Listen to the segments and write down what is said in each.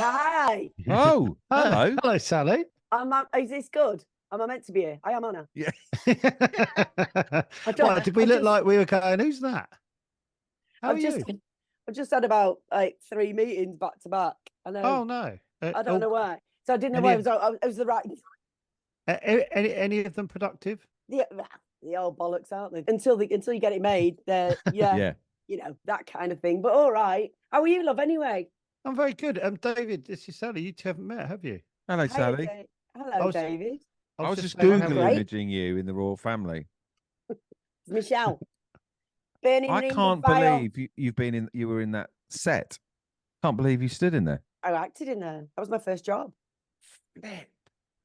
Hi. Oh, hello. Hello, Sally. Is this good? Am I meant to be here? I am Anna. Yeah. I don't. What, did we I look just, like we were going, who's that? How are I've just, you? I've just had about like 3 meetings back to back. I know. Oh, no. I don't know why. So I didn't know any why of- it was the right. any of them productive? The old bollocks, aren't they? Until you get it made, they're Yeah. that kind of thing. But all right. How are you, love? Anyway. I'm very good. David, this is Sally. You two haven't met, have you? Hello, Hiya, Sally. Hello, David. I was just saying, Googling great. imaging you in the Royal Family. It's Michelle. Burning I ring of can't fire. believe you were in that set. Can't believe you stood in there. I acted in there. That was my first job. That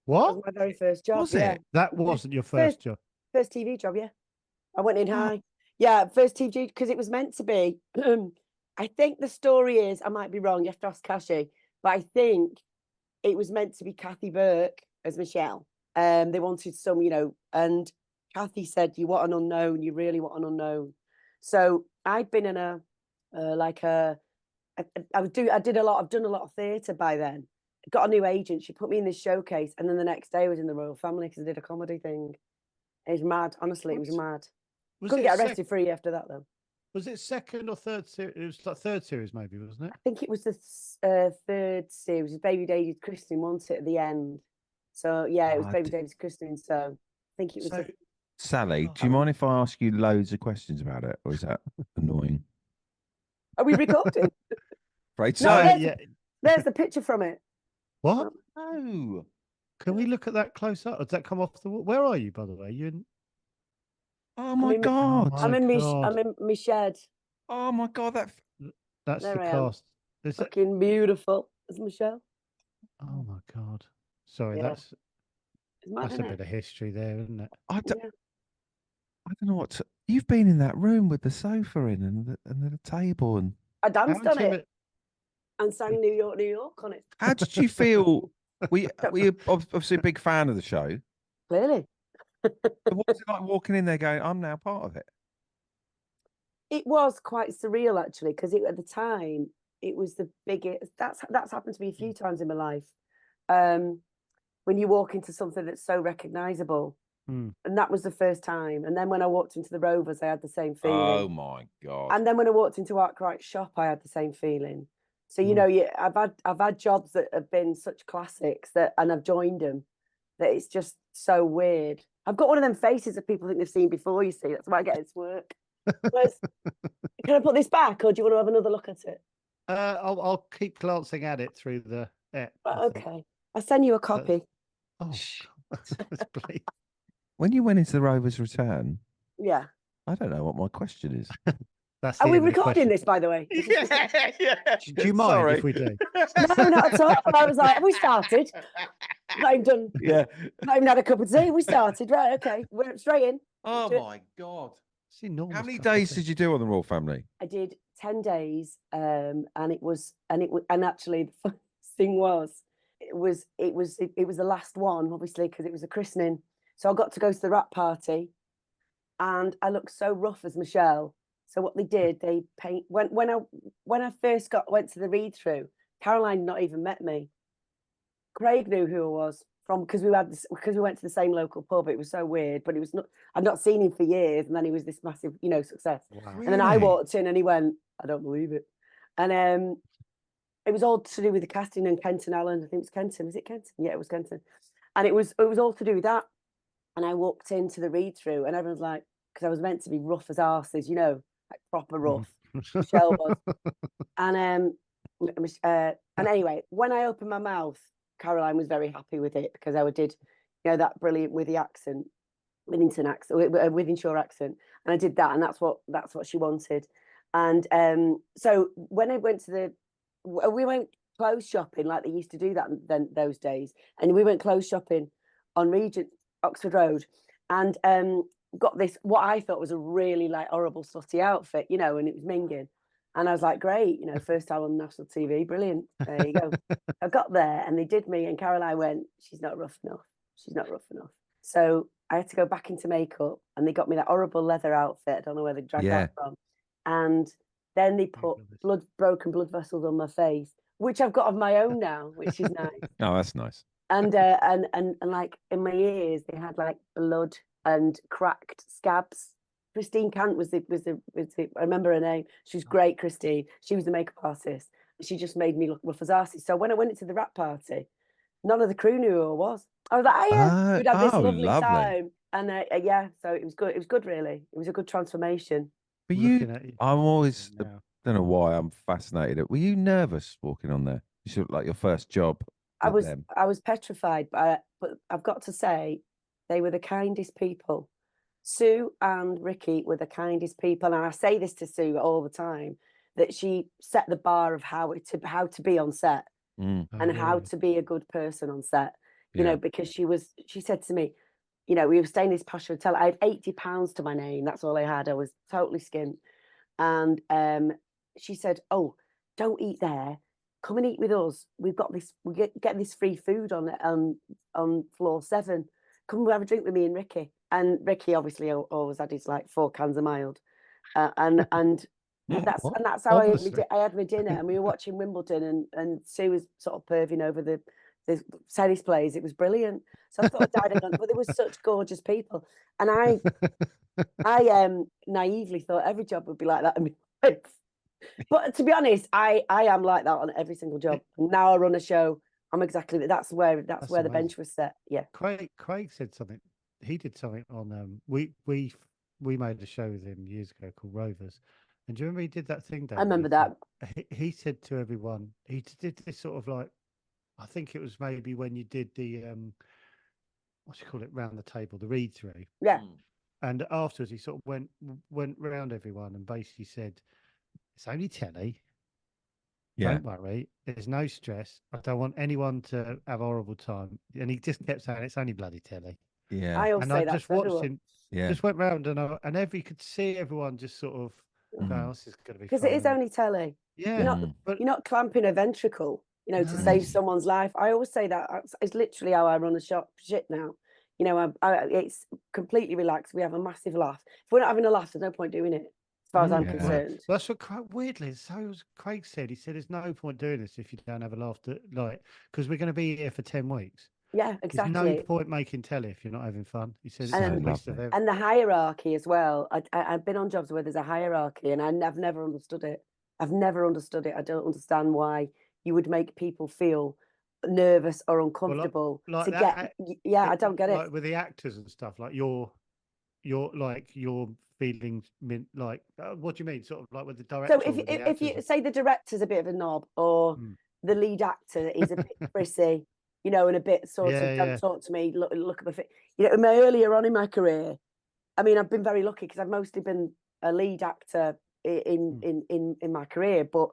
What? was my very first job. Was yeah. it? That wasn't your first job. First TV job, yeah. I went in high. Yeah, first TV because it was meant to be. I think the story is, I might be wrong, you have to ask Kashi, but I think it was meant to be Kathy Burke as Michelle. They wanted some, and Kathy said, "You want an unknown, you really want an unknown." So I'd been in I've done a lot of theatre by then. Got a new agent. She put me in this showcase, and then the next day I was in the Royal Family because I did a comedy thing. It was mad. Honestly, it was mad. Couldn't get arrested free after that though. Was it second or third series? It was like third series, maybe, wasn't it? I think it was the third series. Baby David's christening, wasn't it, at the end? So yeah, it was Baby David's christening. So I think it was. Sally, do you mind if I ask you loads of questions about it, or is that annoying? Are we recording? Right. So No, there's the picture from it. What? Oh. Can we look at that close up? Does that come off the wall? Where are you, by the way? You in? Oh my God. I'm in my shed. Oh my God, that's there the I cast. Is fucking beautiful. Is Michelle? Oh my God. Sorry, Yeah. that's a bit of history there, isn't it? I don't know what you've been in that room with the sofa in and the table and I danced on it and sang New York, New York on it. How did you feel? Were you obviously a big fan of the show? Clearly. What was it like walking in there going, I'm now part of it? It was quite surreal actually, because at the time it was the biggest. That's happened to me a few times in my life. When you walk into something that's so recognizable, and that was the first time. And then when I walked into the Rovers, I had the same feeling. Oh my God! And then when I walked into Arkwright's shop, I had the same feeling. So I've had jobs that have been such classics and I've joined them. That it's just so weird. I've got one of them faces that people think they've seen before. You see, that's why I get into work. Can I put this back, or do you want to have another look at it? I'll keep glancing at it through the. Okay, I'll send you a copy. Please. When you went into the Rovers Return, yeah, I don't know what my question is. Are we recording this, by the way? Yeah. Do you mind if we do? No, not at all. I was like, have we started? Not even done. Yeah. Not even had a cup of tea. We started. Right, okay. We're straight in. Oh my God. It's enormous. How many days did you do on the Royal Family? I did 10 days. And actually the funny thing was, it was the last one, obviously, because it was a christening. So I got to go to the wrap party and I looked so rough as Michelle. So what they did, they paint when I first went to the read through, Caroline not even met me. Craig knew who I was from because we went to the same local pub. It was so weird, but it was not. I'd not seen him for years, and then he was this massive, success. Wow. And then I walked in, and he went, "I don't believe it." And it was all to do with the casting and Kenton Allen. I think it was Kenton. Was it Kenton? Yeah, it was Kenton. And it was all to do with that. And I walked into the read through, and everyone's like, because I was meant to be rough as arses, like proper rough. Michelle was. And anyway, when I opened my mouth, Caroline was very happy with it because I did, that brilliant with the accent, Withington accent, Withingshire accent, and I did that, and that's what she wanted. And so when I went we went clothes shopping like they used to do that then those days, and we went clothes shopping on Regent Oxford Road, and got this what I thought was a really like horrible slutty outfit, and it was minging. And I was like, great, first time on national TV, brilliant. There you go. I got there and they did me, and Caroline went, she's not rough enough. She's not rough enough. So I had to go back into makeup, and they got me that horrible leather outfit. I don't know where they dragged that from. And Then they My put goodness. broken blood vessels on my face, which I've got of my own now, which is nice. Oh, that's nice. And like in my ears, they had like blood and cracked scabs. Christine Cant was the I remember her name. She was great, Christine. She was the makeup artist. She just made me look rough as arse. So when I went into the rap party, none of the crew knew who I was. I was like, oh yeah, we'd have this Oh, lovely lovely. time. And yeah, so it was good. It was good, really. It was a good transformation. But I'm you, looking at you I'm always, now. don't know why I'm fascinated. Were you nervous walking on there? You should like your first job with them. I was petrified, but I've got to say, they were the kindest people. Sue and Ricky were the kindest people, and I say this to Sue all the time, that she set the bar of how to be on set Mm, Oh, and how really? to be a good person on set. You yeah. know, because she said to me, you know, we were staying in this posh hotel. I had £80 to my name. That's all I had. I was totally skint. And she said, "Oh, don't eat there. Come and eat with us. We've got this. We get this free food on floor 7. Come have a drink with me and Ricky." And Ricky obviously always had his like 4 cans of mild, and What? that's how Obviously. I had my dinner, and we were watching Wimbledon, and Sue was sort of perving over the tennis plays. It was brilliant. So I thought I died on, but there was such gorgeous people, and I naively thought every job would be like that in my life. But to be honest, I am like that on every single job. Now I run a show. I'm exactly that's where That's the amazing. bench was set. Yeah. Craig said something. He did something on we made a show with him years ago called Rovers. And do you remember he did that thing, I David? remember that. He said to everyone, did this sort of like, I think it was maybe when you did the what do you call it, round the table, the read through. Yeah. And afterwards he sort of went round everyone and basically said, it's only telly. Yeah. Don't worry. There's no stress. I don't want anyone to have a horrible time. And he just kept saying, it's only bloody telly. Yeah. I always And say I that just to watched everyone. him, Yeah. just went round and you could see everyone just sort of going, Mm. this is going to be Because fun. it is only telly. Yeah. You're not clamping a ventricle, you know, to No. save someone's life. I always say that it's literally how I run a shit now. You know, it's completely relaxed. We have a massive laugh. If we're not having a laugh, there's no point doing it, as far as I'm Yeah. concerned. Well, that's what weirdly, so Craig said. He said, there's no point doing this if you don't have a laugh, like, because we're going to be here for 10 weeks. Yeah, There's no exactly. point making telly if you're not having fun. He said, it's So a waste of lovely. everything. And the hierarchy as well. I've been on jobs where there's a hierarchy, and I've never understood it. I've never understood it. I don't understand why you would make people feel nervous or uncomfortable like to that, get. Yeah, I don't get it. Like with the actors and stuff, like your feelings, like what do you mean? Sort of like with the director. So or with the if you actors? say the director's a bit of a knob, or Mm. the lead actor is a bit prissy, you know, and a bit sort of don't Yeah. talk to me, look at my face. You know, earlier on in my career, I mean, I've been very lucky because I've mostly been a lead actor in my career, but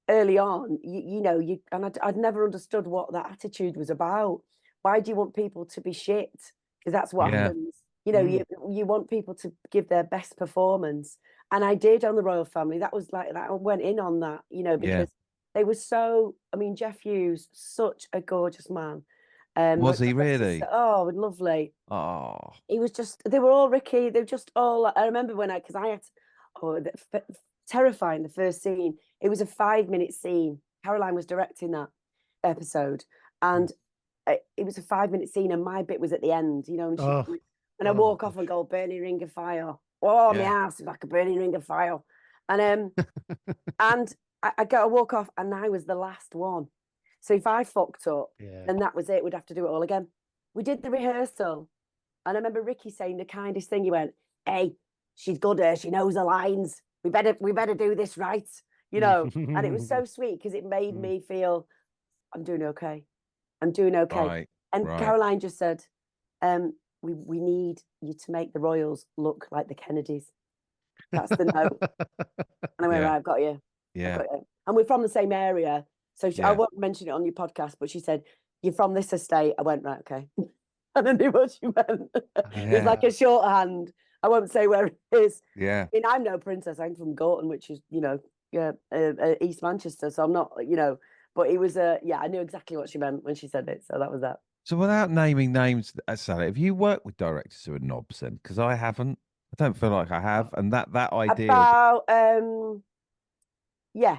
early on, you know, I'd never understood what that attitude was about. Why do you want people to be shit? Because that's what Yeah. happens. You know, you want people to give their best performance, and I did on the Royal Family. That was like that. I went in on that, you know, because they were so. I mean, Jeff Hughes, such a gorgeous man. Was he really? Oh, lovely. Oh. He was just, they were all Ricky. They were just all, I remember because I had, terrifying, the first scene. It was a 5-minute scene. Caroline was directing that episode. And it was a 5-minute scene, and my bit was at the end, you know, and I walk off and go, burning ring of fire. Oh, my ass is like a burning ring of fire. And I walk off, and I was the last one. So if I fucked up, then that was it. We'd have to do it all again. We did the rehearsal. And I remember Ricky saying the kindest thing. He went, "Hey, she's good here. She knows the lines. We better do this right." You know, and it was so sweet because it made me feel I'm doing okay. I'm doing okay. Right, and right. Caroline just said, we need you to make the Royals look like the Kennedys. That's the note. And I went, right, I've got you. Yeah. And we're from the same area. So I won't mention it on your podcast, but she said, "You're from this estate." I went, right, okay. And I knew what she meant. It was like a shorthand. I won't say where it is. Yeah. I mean, I'm no princess. I'm from Gorton, which is, you know, East Manchester. So I'm not, you know, but it was I knew exactly what she meant when she said it. So that was that. So without naming names, Sally, have you worked with directors who are knobs then? Because I haven't. I don't feel like I have. And that idea About Yeah,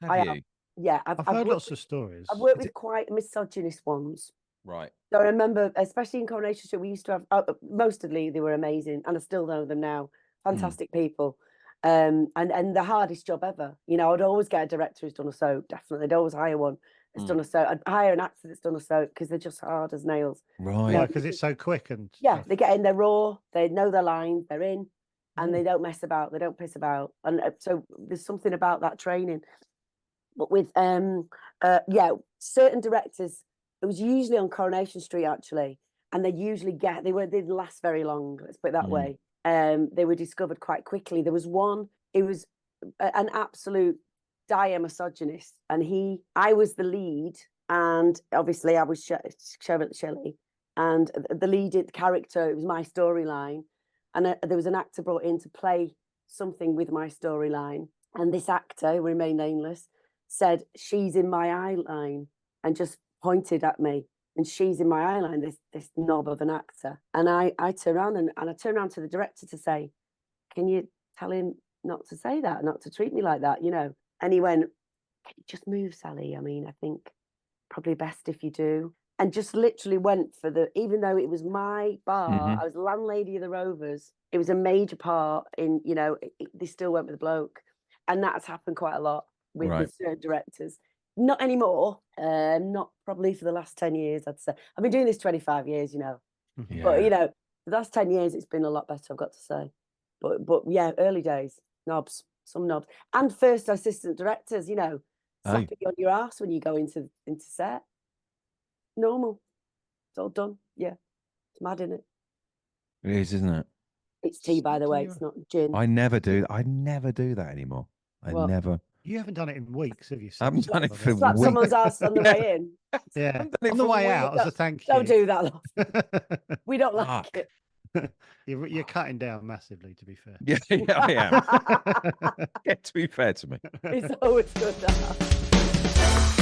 Have I have. you? Yeah, I've I've heard worked lots with, of stories. I've worked Is with quite misogynist ones. Right. So I remember, especially in Coronation Street, we used to have mostly they were amazing, and I still know them now. Fantastic people, and the hardest job ever. You know, I'd always get a director who's done a soap. Definitely, I'd always hire one that's done a soap. I'd hire an actor that's done a soap because they're just hard as nails. Right. Why? Because it's so quick and Yeah, stuff. they get in, they're raw, they know their lines, they're in, and Mm. they don't mess about, they don't piss about, and so there's something about that training. But with certain directors, it was usually on Coronation Street actually, and they didn't last very long. Let's put it that way. They were discovered quite quickly. There was one. It was an absolute dire misogynist, and I was the lead, and obviously I was Shelley, and the lead character. It was my storyline, and there was an actor brought in to play something with my storyline, and this actor, who remained nameless, said, "She's in my eye line," and just pointed at me, and she's in my eye line, this knob of an actor. And I turned around and I turned around to the director to say, "Can you tell him not to say that, not to treat me like that, you know?" And he went, "Can you just move, Sally? I mean, I think probably best if you do." And just literally went for even though it was my bar, I was landlady of the Rovers, it was a major part in, you know, they still went with the bloke. And that's happened quite a lot with certain directors. Not anymore. Not probably for the last 10 years, I'd say. I've been doing this 25 years, you know. Mhm. But, you know, the last 10 years, it's been a lot better, I've got to say. But yeah, early days, knobs, some knobs. And first assistant directors, you know, slapping you on your ass when you go into set. Normal. It's all done. Yeah. It's mad, isn't it? It is, isn't it? It's tea, by the way. It's not gin. I never do that anymore. I What? never. You haven't done it in weeks, have you? I haven't since done it you've for Slap weeks. someone's ass on the way in. Yeah, haven't done it on the for way weeks. out as a thank you. Don't do that, love. We don't like Fuck. it. You're cutting down massively, to be fair. Yeah, I am. Yeah, to be fair to me. It's always good. That.